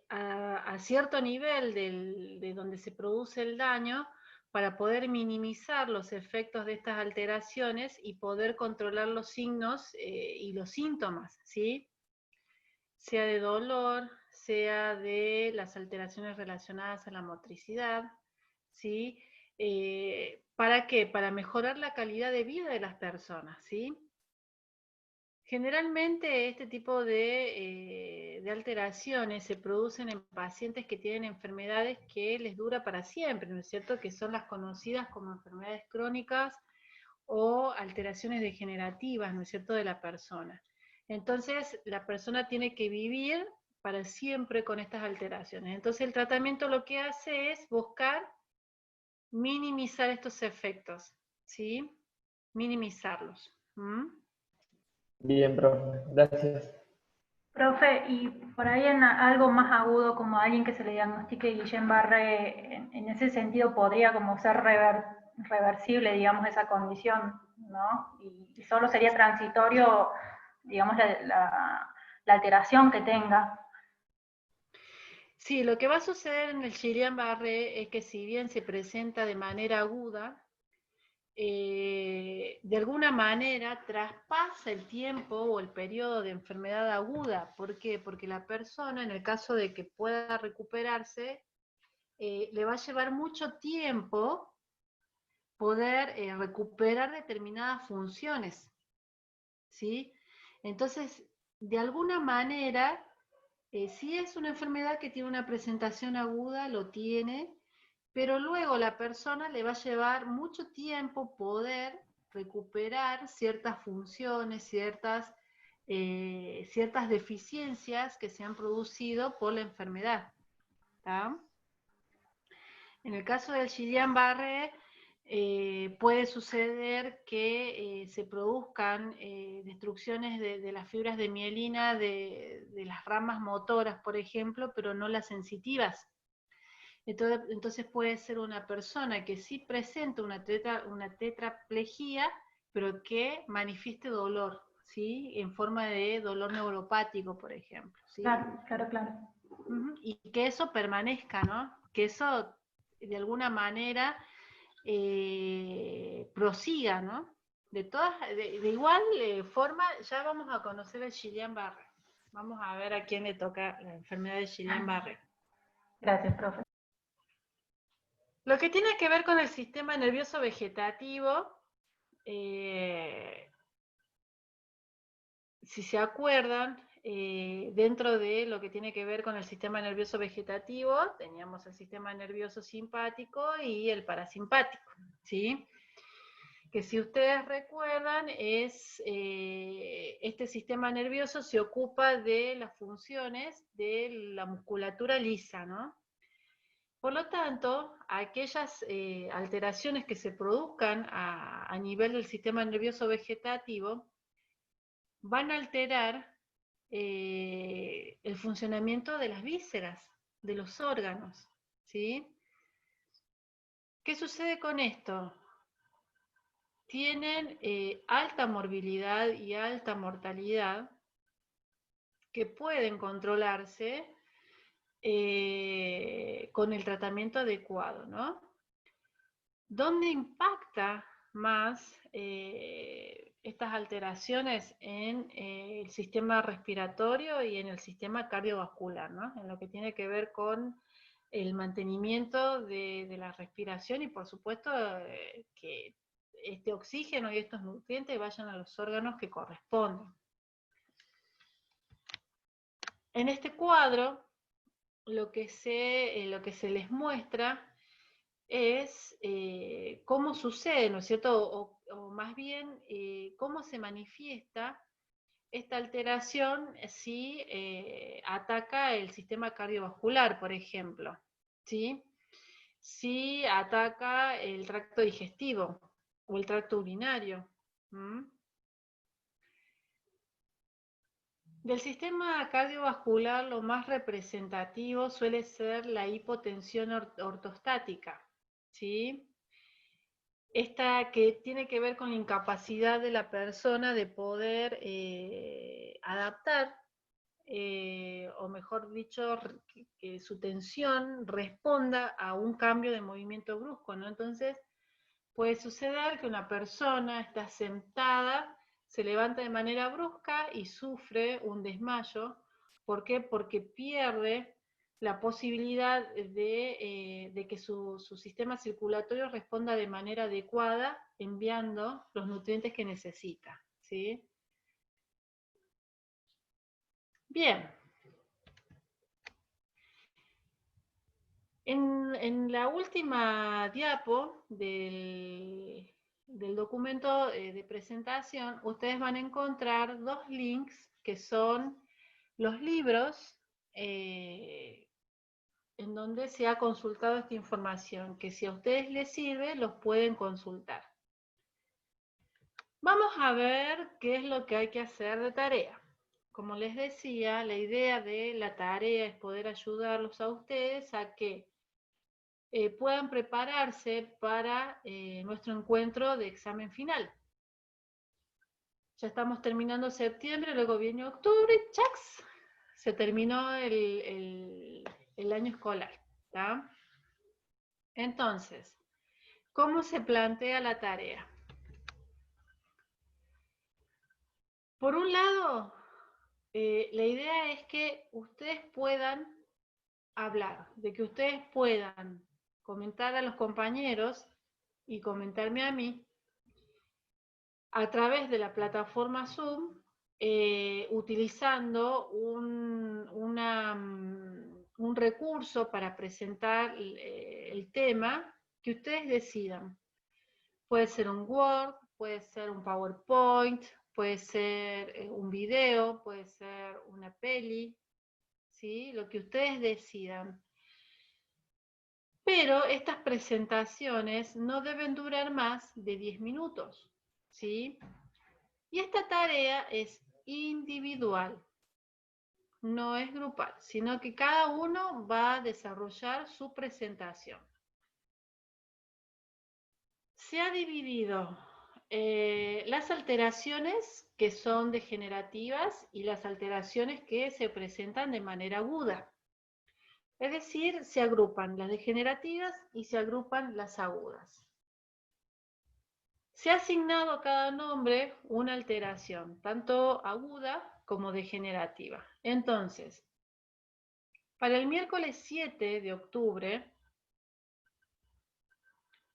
a cierto nivel de donde se produce el daño para poder minimizar los efectos de estas alteraciones y poder controlar los signos y los síntomas, ¿sí? Sea de dolor, sea de las alteraciones relacionadas a la motricidad, ¿sí? ¿Para qué? Para mejorar la calidad de vida de las personas, ¿sí? Generalmente este tipo de alteraciones se producen en pacientes que tienen enfermedades que les dura para siempre, ¿no es cierto? Que son las conocidas como enfermedades crónicas o alteraciones degenerativas, ¿no es cierto?, de la persona. Entonces, la persona tiene que vivir para siempre con estas alteraciones. Entonces, el tratamiento lo que hace es buscar minimizar estos efectos, ¿sí? Minimizarlos. ¿Mm? Bien, profe, gracias. Profe, y por ahí en algo más agudo, como alguien que se le diagnostique Guillain-Barré, en ese sentido podría como ser reversible, digamos, esa condición, ¿no? Y solo sería transitorio, digamos, la alteración que tenga. Sí, lo que va a suceder en el Guillain-Barré es que si bien se presenta de manera aguda, de alguna manera traspasa el tiempo o el periodo de enfermedad aguda. ¿Por qué? Porque la persona, en el caso de que pueda recuperarse, le va a llevar mucho tiempo poder recuperar determinadas funciones, ¿sí? Entonces, de alguna manera, si es una enfermedad que tiene una presentación aguda, lo tiene, pero luego la persona le va a llevar mucho tiempo poder recuperar ciertas funciones, ciertas deficiencias que se han producido por la enfermedad, ¿tá? En el caso del Guillain-Barré, puede suceder que se produzcan destrucciones de las fibras de mielina de las ramas motoras, por ejemplo, pero no las sensitivas. Entonces puede ser una persona que sí presenta una tetraplegia, pero que manifieste dolor, ¿sí? En forma de dolor neuropático, por ejemplo, ¿sí? Claro, claro, claro. Y que eso permanezca, ¿no? Que eso, de alguna manera, prosiga, ¿no? De igual forma, ya vamos a conocer el Guillain-Barré. Vamos a ver a quién le toca la enfermedad de Guillain-Barré. Gracias, profe. Lo que tiene que ver con el sistema nervioso vegetativo, si se acuerdan, dentro de lo que tiene que ver con el sistema nervioso vegetativo, teníamos el sistema nervioso simpático y el parasimpático, ¿sí? Que si ustedes recuerdan, este sistema nervioso se ocupa de las funciones de la musculatura lisa, ¿no? Por lo tanto, aquellas alteraciones que se produzcan a nivel del sistema nervioso vegetativo van a alterar el funcionamiento de las vísceras, de los órganos, ¿sí? ¿Qué sucede con esto? Tienen alta morbilidad y alta mortalidad que pueden controlarse con el tratamiento adecuado, ¿no? ¿Dónde impacta más estas alteraciones? En el sistema respiratorio y en el sistema cardiovascular, ¿no? En lo que tiene que ver con el mantenimiento de la respiración y, por supuesto, que este oxígeno y estos nutrientes vayan a los órganos que corresponden. En este cuadro, lo que se les muestra es cómo sucede, ¿no es cierto? O más bien, cómo se manifiesta esta alteración si ataca el sistema cardiovascular, por ejemplo, ¿sí? Si ataca el tracto digestivo o el tracto urinario. Del sistema cardiovascular, lo más representativo suele ser la hipotensión ortostática, ¿sí? Esta que tiene que ver con la incapacidad de la persona de poder adaptar, o mejor dicho, que su tensión responda a un cambio de movimiento brusco, ¿no? Entonces, puede suceder que una persona está sentada, se levanta de manera brusca y sufre un desmayo. ¿Por qué? Porque pierde la posibilidad de que su sistema circulatorio responda de manera adecuada, enviando los nutrientes que necesita, ¿sí? Bien. En la última diapo del documento de presentación, ustedes van a encontrar dos links que son los libros en donde se ha consultado esta información, que si a ustedes les sirve, los pueden consultar. Vamos a ver qué es lo que hay que hacer de tarea. Como les decía, la idea de la tarea es poder ayudarlos a ustedes a que puedan prepararse para nuestro encuentro de examen final. Ya estamos terminando septiembre, luego viene octubre, ¡chacs! Se terminó el el año escolar. ¿Tá? Entonces, ¿cómo se plantea la tarea? Por un lado, la idea es que ustedes puedan hablar, de que ustedes puedan comentar a los compañeros y comentarme a mí a través de la plataforma Zoom, utilizando un recurso para presentar el tema que ustedes decidan. Puede ser un Word, puede ser un PowerPoint, puede ser un video, puede ser una peli, ¿sí? Lo que ustedes decidan. Pero estas presentaciones no deben durar más de 10 minutos, ¿sí? Y esta tarea es individual, no es grupal, sino que cada uno va a desarrollar su presentación. Se ha dividido las alteraciones que son degenerativas y las alteraciones que se presentan de manera aguda. Es decir, se agrupan las degenerativas y se agrupan las agudas. Se ha asignado a cada nombre una alteración, tanto aguda como degenerativa. Entonces, para el miércoles 7 de octubre,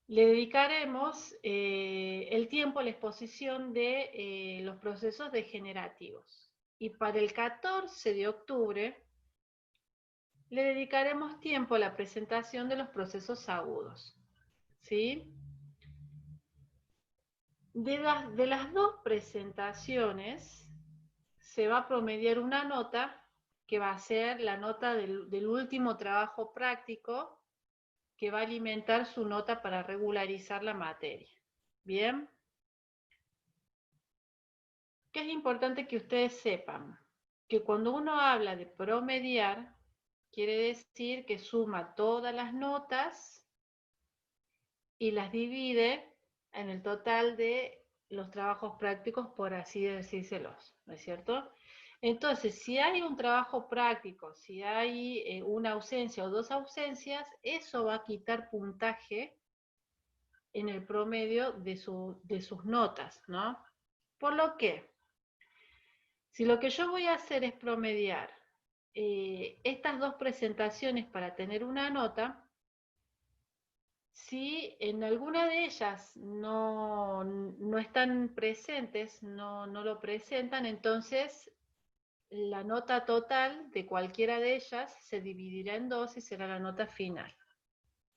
le dedicaremos el tiempo a la exposición de los procesos degenerativos. Y para el 14 de octubre, le dedicaremos tiempo a la presentación de los procesos agudos. ¿Sí? De las dos presentaciones se va a promediar una nota que va a ser la nota del último trabajo práctico que va a alimentar su nota para regularizar la materia. ¿Bien? ¿Qué es importante que ustedes sepan? Que cuando uno habla de promediar, quiere decir que suma todas las notas y las divide en el total de los trabajos prácticos, por así decírselos, ¿no es cierto? Entonces, si hay un trabajo práctico, si hay una ausencia o dos ausencias, eso va a quitar puntaje en el promedio de sus notas, ¿no? Por lo que, si lo que yo voy a hacer es promediar estas dos presentaciones para tener una nota, si en alguna de ellas no están presentes, no lo presentan, entonces la nota total de cualquiera de ellas se dividirá en dos y será la nota final.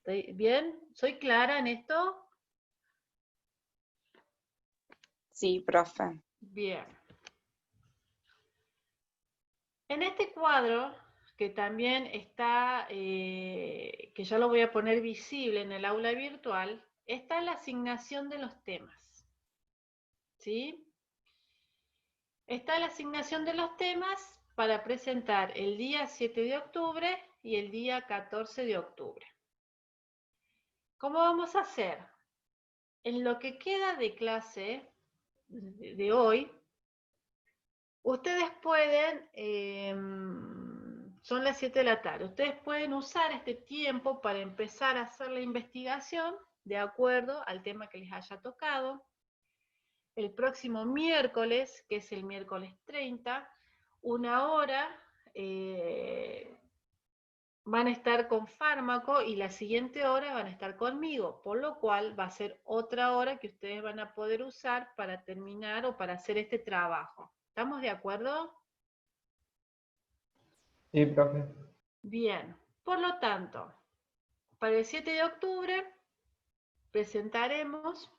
¿Bien? ¿Soy clara en esto? Sí, profe. Bien. En este cuadro, que también está, que ya lo voy a poner visible en el aula virtual, está la asignación de los temas. ¿Sí? Está la asignación de los temas para presentar el día 7 de octubre y el día 14 de octubre. ¿Cómo vamos a hacer? En lo que queda de clase de hoy, ustedes pueden, son las 7 de la tarde, ustedes pueden usar este tiempo para empezar a hacer la investigación de acuerdo al tema que les haya tocado. El próximo miércoles, que es el miércoles 30, una hora van a estar con fármaco y la siguiente hora van a estar conmigo, por lo cual va a ser otra hora que ustedes van a poder usar para terminar o para hacer este trabajo. ¿Estamos de acuerdo? Sí, profe. Bien, por lo tanto, para el 7 de octubre presentaremos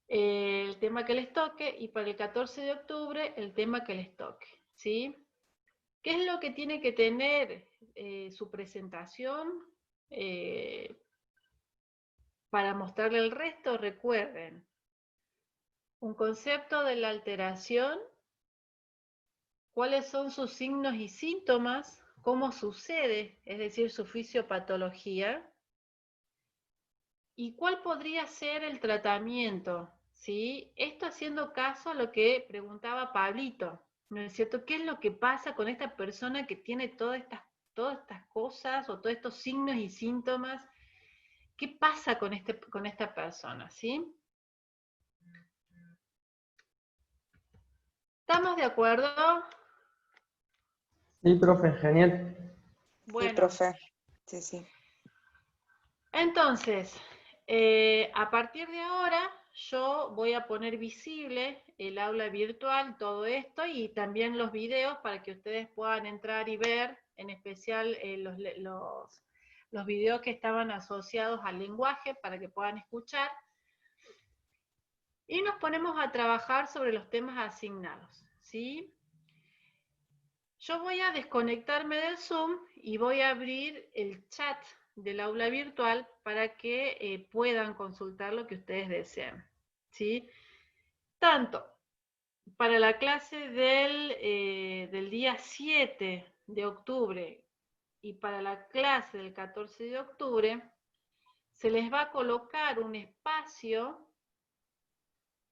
el tema que les toque y para el 14 de octubre el tema que les toque, ¿sí? ¿Qué es lo que tiene que tener su presentación para mostrarle el resto? Recuerden, un concepto de la alteración, cuáles son sus signos y síntomas, cómo sucede, es decir, su fisiopatología, y cuál podría ser el tratamiento, ¿sí? Esto haciendo caso a lo que preguntaba Pablito, ¿no es cierto? ¿Qué es lo que pasa con esta persona que tiene todas todas estas cosas o todos estos signos y síntomas. ¿Qué pasa con esta persona? ¿Sí? ¿Estamos de acuerdo? Sí, profe, genial. Sí, Bueno, profe. Sí, sí. entonces, a partir de ahora yo voy a poner visible el aula virtual, todo esto, y también los videos para que ustedes puedan entrar y ver, en especial los videos que estaban asociados al lenguaje para que puedan escuchar. Y nos ponemos a trabajar sobre los temas asignados, ¿sí? Yo voy a desconectarme del Zoom y voy a abrir el chat del aula virtual para que puedan consultar lo que ustedes deseen, ¿sí? Tanto para la clase del día 7 de octubre y para la clase del 14 de octubre, se les va a colocar un espacio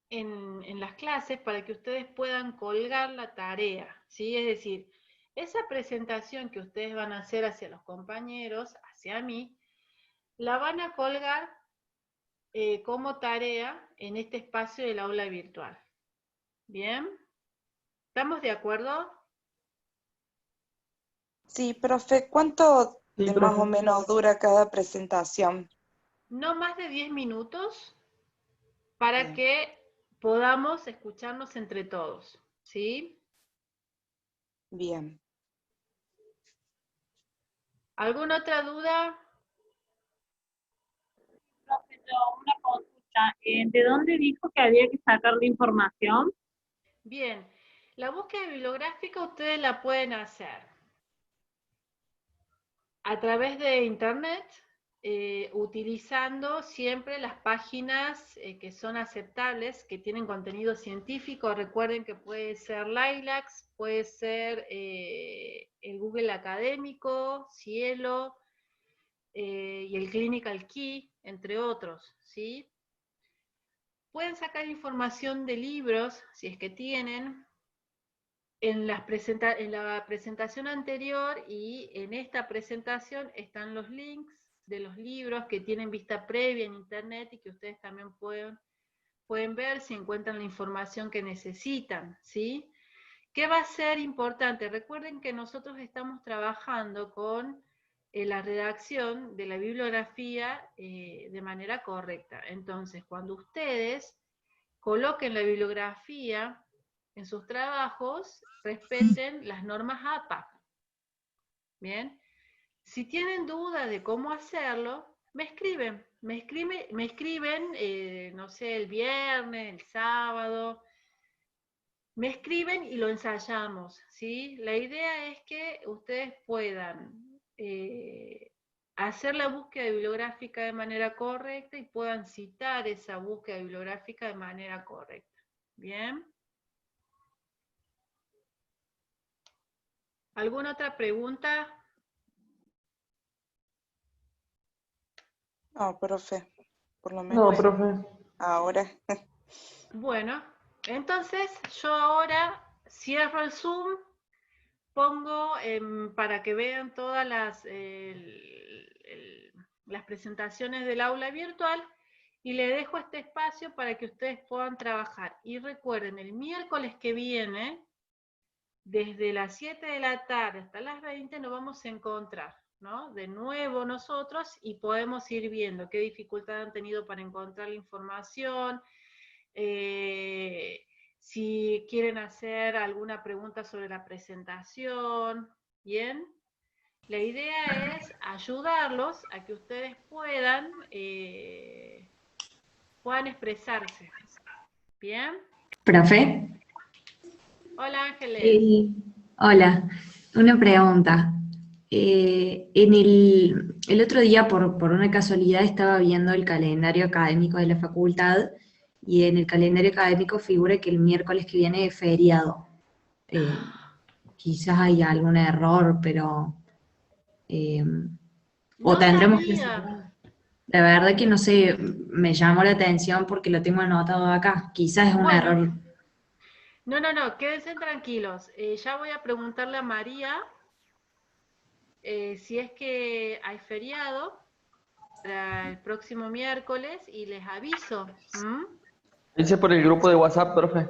en las clases para que ustedes puedan colgar la tarea, ¿sí? Es decir, esa presentación que ustedes van a hacer hacia los compañeros, hacia mí, la van a colgar como tarea en este espacio del aula virtual. ¿Bien? ¿Estamos de acuerdo? Sí, profe, ¿cuánto Sí, de más o profe. menos dura cada presentación? No más de 10 minutos para Bien. que podamos escucharnos entre todos, ¿sí? Bien. ¿Alguna otra duda? Profe, una consulta. ¿De dónde dijo que había que sacar la información? Bien, la búsqueda bibliográfica ustedes la pueden hacer a través de internet, utilizando siempre las páginas que son aceptables, que tienen contenido científico. Recuerden que puede ser Lilacs, puede ser el Google Académico, Cielo y el Clinical Key, entre otros, ¿sí? Pueden sacar información de libros, si es que tienen, en la presentación anterior y en esta presentación están los links de los libros que tienen vista previa en internet y que ustedes también pueden ver si encuentran la información que necesitan, ¿sí? ¿Qué va a ser importante? Recuerden que nosotros estamos trabajando con la redacción de la bibliografía de manera correcta. Entonces, cuando ustedes coloquen la bibliografía en sus trabajos, respeten las normas APA. Bien, si tienen duda de cómo hacerlo, me escriben, no sé, el viernes, el sábado, me escriben y lo ensayamos, ¿sí? La idea es que ustedes puedan hacer la búsqueda bibliográfica de manera correcta y puedan citar esa búsqueda bibliográfica de manera correcta. ¿Bien? ¿Alguna otra pregunta? No, profe, por lo No, menos profe. ahora. Bueno, entonces yo ahora cierro el Zoom, pongo para que vean todas las presentaciones del aula virtual y le dejo este espacio para que ustedes puedan trabajar. Y recuerden, el miércoles que viene, desde las 7 de la tarde hasta las 20 nos vamos a encontrar, ¿no? De nuevo nosotros y podemos ir viendo qué dificultad han tenido para encontrar la información, si quieren hacer alguna pregunta sobre la presentación, ¿bien? La idea es ayudarlos a que ustedes puedan expresarse, ¿bien? Profe, Hola Ángeles. eh, hola, una pregunta. El otro día, por una casualidad, estaba viendo el calendario académico de la facultad y en el calendario académico figura que el miércoles que viene es feriado. Eh, Quizás hay algún error, pero... eh, o No tendremos que... sabía. La verdad que no sé, me llamó la atención porque lo tengo anotado acá. Quizás es un Bueno, error. no, quédense tranquilos. Ya voy a preguntarle a María si es que hay feriado para el próximo miércoles y les aviso. ¿Mm? Dice por el grupo de WhatsApp, profe.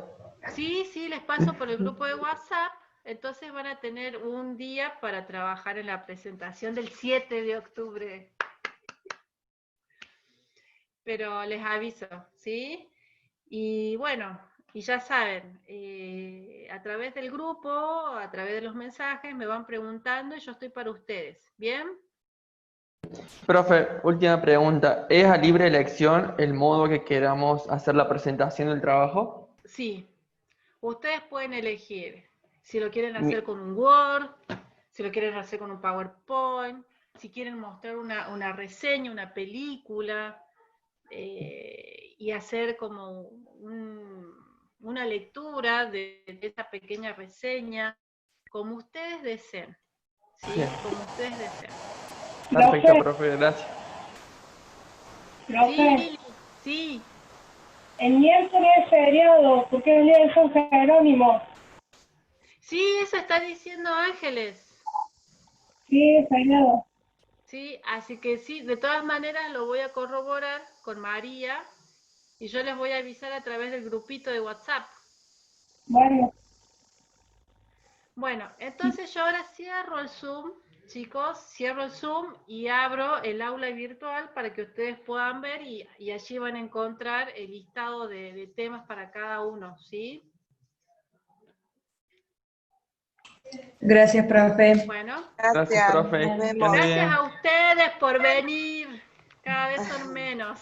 Sí, les paso por el grupo de WhatsApp. Entonces van a tener un día para trabajar en la presentación del 7 de octubre. Pero les aviso, ¿sí? Y bueno, y ya saben, a través del grupo, a través de los mensajes, me van preguntando y yo estoy para ustedes. ¿Bien? Profe, última pregunta. ¿Es a libre elección el modo que queramos hacer la presentación del trabajo? Sí. Ustedes pueden elegir si lo quieren Mi- hacer con un Word, si lo quieren hacer con un PowerPoint, si quieren mostrar una reseña, una película, y hacer como una lectura de esa pequeña reseña, como ustedes deseen, ¿sí? Bien. Como ustedes deseen. Perfecto, profe, gracias. Sí, Profe, Lili, sí, el miércoles es feriado, porque es el día de San Jerónimo. sí, eso está diciendo Ángeles. Sí, es feriado. Sí, así que sí, de todas maneras lo voy a corroborar con María y yo les voy a avisar a través del grupito de WhatsApp. Bueno, Bueno, entonces yo ahora cierro el Zoom, chicos, cierro el Zoom y abro el aula virtual para que ustedes puedan ver y allí van a encontrar el listado de temas para cada uno, ¿sí? Gracias, profe. Bueno, Gracias, Gracias. profe. Nos Que ande vemos. gracias bien. a ustedes por venir, cada vez son menos.